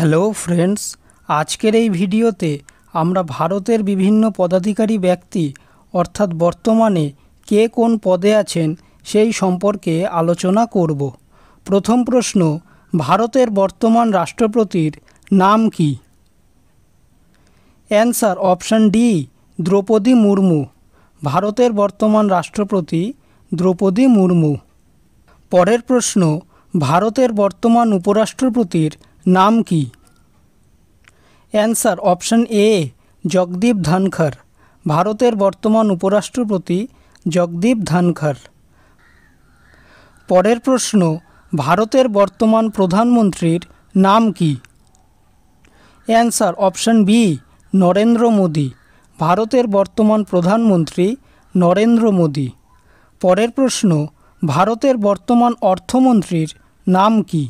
Hello friends, আজকের এই ভিডিওতে আমরা ভারতের বিভিন্ন পদাধিকারী ব্যক্তি অর্থাৎ বর্তমানে কে কোন পদে আছেন সেই সম্পর্কে আলোচনা করব। প্রথম প্রশ্ন, ভারতের বর্তমান রাষ্ট্রপতির নাম কি? Answer option D, Draupadi Murmu. ভারতের বর্তমান রাষ্ট্রপতি দ্রৌপদী মুর্মু। পরের প্রশ্ন, ভারতের বর্তমান উপরাষ্ট্রপতির নাম কি? অ্যান্সার অপশান এ, জগদীপ ধনখড়। ভারতের বর্তমান উপরাষ্ট্রপতি জগদীপ ধনখড়। পরের প্রশ্ন, ভারতের বর্তমান প্রধানমন্ত্রীর নাম কি? Answer option B, Narendra Modi. ভারতের বর্তমান প্রধানমন্ত্রী নরেন্দ্র মোদি। পরের প্রশ্ন, ভারতের বর্তমান অর্থমন্ত্রীর নাম কি?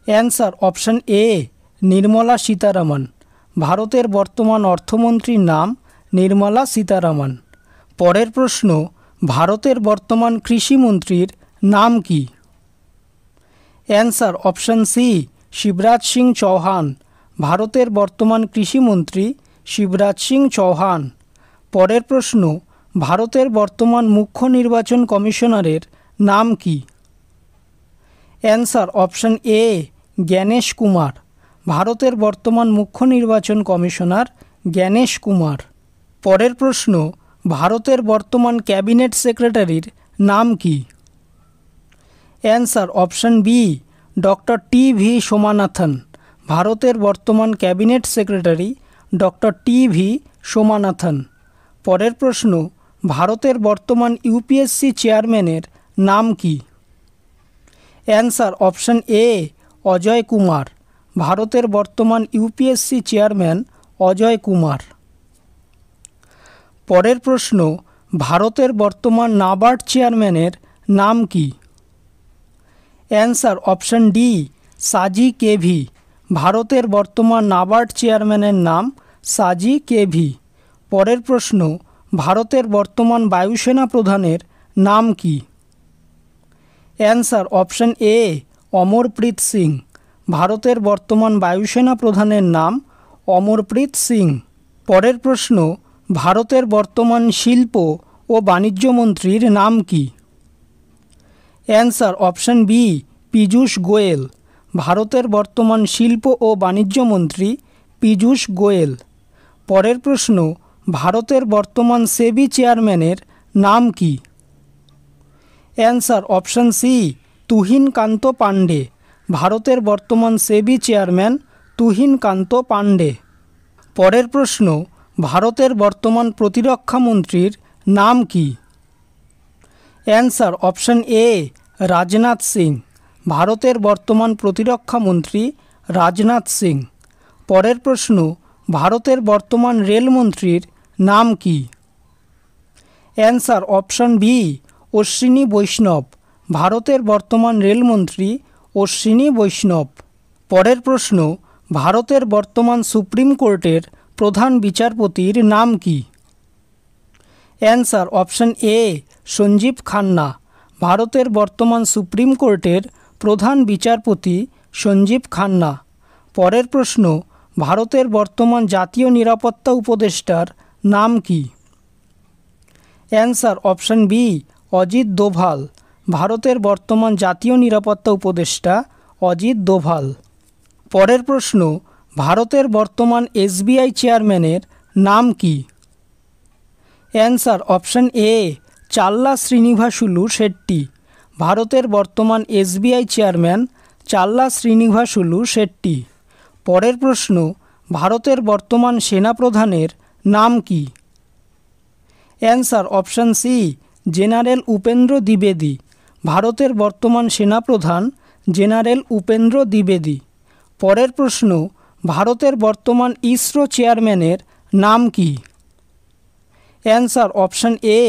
অ্যান্সার অপশান এ, নির্মলা সীতারামন। ভারতের বর্তমান অর্থমন্ত্রীর নাম নির্মলা সীতারামন। পরের প্রশ্ন, ভারতের বর্তমান কৃষিমন্ত্রীর নাম কি? Answer option C, Shivraj Singh Chouhan. ভারতের বর্তমান কৃষিমন্ত্রী শিবরাজ সিং চৌহান। পরের প্রশ্ন, ভারতের বর্তমান মুখ্য নির্বাচন কমিশনারের নাম কি? অ্যান্সার অপশান এ, জ্ঞানেশ কুমার। ভারতের বর্তমান মুখ্য নির্বাচন কমিশনার জ্ঞানেশ কুমার। পরের প্রশ্ন, ভারতের বর্তমান ক্যাবিনেট সেক্রেটারির নাম কি? Answer option B, doctor T V Somanathan. ভারতের বর্তমান cabinet secretary doctor T V Somanathan. পরের প্রশ্ন, ভারতের বর্তমান ইউপিএসসি চেয়ারম্যানের নাম কি? Answer option A, Ajay Kumar. ভারতের বর্তমান ইউপিএসসি চেয়ারম্যান অজয় কুমার। পরের প্রশ্ন, ভারতের বর্তমান নাবার্ড চেয়ারম্যানের নাম কি? অ্যান্সার অপশান ডি, সাজি কেভি। ভারতের বর্তমান নাবার্ড চেয়ারম্যানের নাম সাজি কেভি। পরের প্রশ্ন, ভারতের বর্তমান বায়ুসেনা প্রধানের নাম কি? অ্যান্সার অপশান এ, অমরপ্রীত সিং। ভারতের বর্তমান বায়ুসেনা প্রধানের নাম অমরপ্রীত সিং। পরের প্রশ্ন, ভারতের বর্তমান শিল্প ও বাণিজ্য মন্ত্রীর নাম কি? Answer option B, Piyush Goyal. ভারতের বর্তমান শিল্প ও বাণিজ্য মন্ত্রী পীযূষ গোয়েল। পরের প্রশ্ন, ভারতের বর্তমান সেবি চেয়ারম্যানের নাম কি? অ্যান্সার অপশান সি, তুহিন কান্ত পাণ্ডে। ভারতের বর্তমান সেবি চেয়ারম্যান তুহিন কান্ত পাণ্ডে। পরের প্রশ্ন, ভারতের বর্তমান প্রতিরক্ষা মন্ত্রীর নাম কি? অ্যান্সার অপশান এ, রাজনাথ সিং। ভারতের বর্তমান প্রতিরক্ষা মন্ত্রী রাজনাথ সিং। পরের প্রশ্ন, ভারতের বর্তমান রেলমন্ত্রীর নাম কি? অ্যান্সার অপশান বি, অশ্বিনী বৈষ্ণব। ভারতের বর্তমান রেলমন্ত্রী অশ্বিনী বৈষ্ণব। পরের প্রশ্ন, ভারতের বর্তমান সুপ্রিম কোর্টের প্রধান বিচারপতির নাম কি? Answer option A, Sanjiv Khanna. ভারতের বর্তমান সুপ্রিম কোর্টের প্রধান বিচারপতি সঞ্জীব খান্না। পরের প্রশ্ন, ভারতের বর্তমান জাতীয় নিরাপত্তা উপদেষ্টার নাম কি? Answer option B, Ajit Doval. ভারতের বর্তমান জাতীয় নিরাপত্তা উপদেষ্টা অজিত দোভাল। পরের প্রশ্ন, ভারতের বর্তমান এসবিআই চেয়ারম্যানের নাম কি? অ্যান্সার অপশান এ, চাল্লা শ্রীনিভাসুলু শেট্টি। ভারতের বর্তমান এসবিআই চেয়ারম্যান চাল্লা শ্রীনিভাসুলু শেট্টি। পরের প্রশ্ন, ভারতের বর্তমান সেনাপ্রধানের নাম কি? Answer option C, general Upendra দ্বিবেদী। ভারতের বর্তমান সেনাপ্রধান জেনারেল উপেন্দ্র দ্বিবেদী। পরের প্রশ্ন, ভারতের বর্তমান ইসরো চেয়ারম্যানের নাম কি? অ্যান্সার অপশান এ,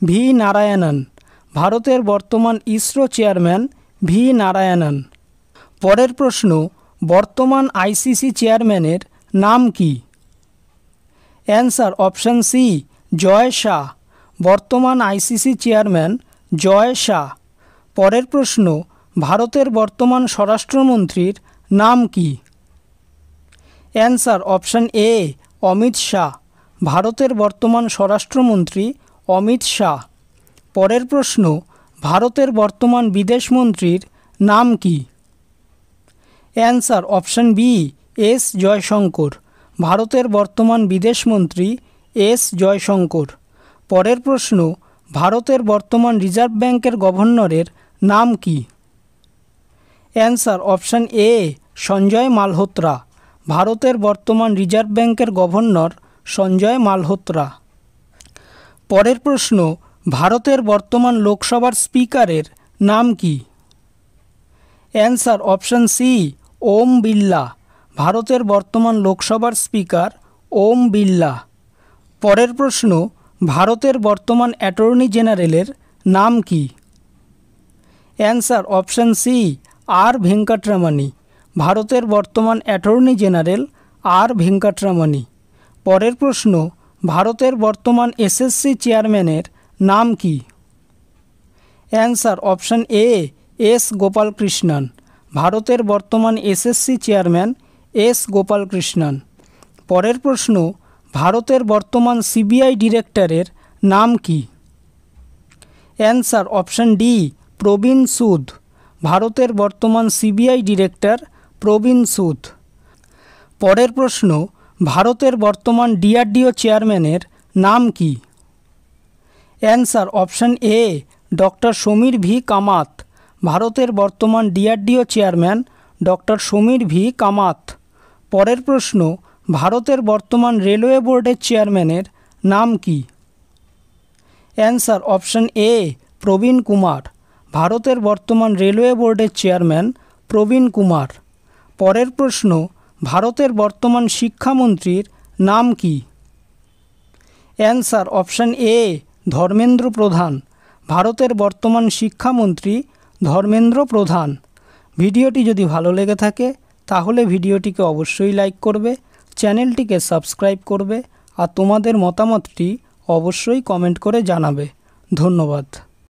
ভি নারায়ণন। ভারতের বর্তমান ইসরো চেয়ারম্যান ভি নারায়ণন। পরের প্রশ্ন, বর্তমান আইসিসি চেয়ারম্যানের নাম কি? অ্যান্সার অপশান সি, জয় শাহ। বর্তমান আইসিসি চেয়ারম্যান জয় শাহ। পরের প্রশ্ন, ভারতের বর্তমান স্বরাষ্ট্রমন্ত্রীর নাম কি? অ্যান্সার অপশান এ অমিত শাহ। ভারতের বর্তমান স্বরাষ্ট্রমন্ত্রী অমিত শাহ। পরের প্রশ্ন, ভারতের বর্তমান বিদেশমন্ত্রীর নাম কি? Answer option B S Jaishankar. ভারতের বর্তমান বিদেশমন্ত্রী এস জয়শঙ্কর। পরের প্রশ্ন, ভারতের বর্তমান রিজার্ভ ব্যাংকের গভর্নরের নাম কি? অ্যান্সার অপশান এ সঞ্জয় মালহোত্রা। ভারতের বর্তমান রিজার্ভ ব্যাংকের গভর্নর সঞ্জয় মালহোত্রা। পরের প্রশ্ন, ভারতের বর্তমান লোকসভার স্পিকারের নাম কি? Answer option C Om Birla. ভারতের বর্তমান লোকসভার স্পিকার ওম বিড়লা। পরের প্রশ্ন, ভারতের বর্তমান অ্যাটর্নি জেনারেলের নাম কি? অ্যান্সার অপশান সি আর ভেঙ্কটরমণি। ভারতের বর্তমান অ্যাটর্নি জেনারেল আর ভেঙ্কটরমণি। পরের প্রশ্ন, ভারতের বর্তমান এসএসসি চেয়ারম্যানের নাম কি? Answer option A S Gopalakrishnan. ভারতের বর্তমান এসএসসি চেয়ারম্যান এস গোপালকৃষ্ণন। পরের প্রশ্ন, ভারতের বর্তমান সিবিআই ডিরেক্টরের নাম কি? অ্যান্সার অপশান ডি প্রবীণ সুদ। ভারতের বর্তমান সিবিআই ডিরেক্টর প্রবীণ সুদ। পরের প্রশ্ন, ভারতের বর্তমান ডিআরডিও চেয়ারম্যানের নাম কি? Answer option a doctor Samir V Kamat. ভারতের বর্তমান DRDO chairman doctor Samir V Kamat. পরের প্রশ্ন, ভারতের বর্তমান রেলওয়ে বোর্ডের চেয়ারম্যানের নাম কি? অ্যান্সার অপশান এ প্রবীণ কুমার। ভারতের বর্তমান রেলওয়ে বোর্ডের চেয়ারম্যান প্রবীণ কুমার। পরের প্রশ্ন, ভারতের বর্তমান শিক্ষামন্ত্রীর নাম কি? অ্যান্সার অপশান এ ধর্মেন্দ্র প্রধান। ভারতের বর্তমান শিক্ষামন্ত্রী ধর্মেন্দ্র প্রধান। ভিডিওটি যদি ভালো লেগে থাকে তাহলে ভিডিওটিকে অবশ্যই লাইক করবে, চ্যানেলটিকে সাবস্ক্রাইব করবে আর তোমাদের মতামতটি অবশ্যই কমেন্ট করে জানাবে। ধন্যবাদ।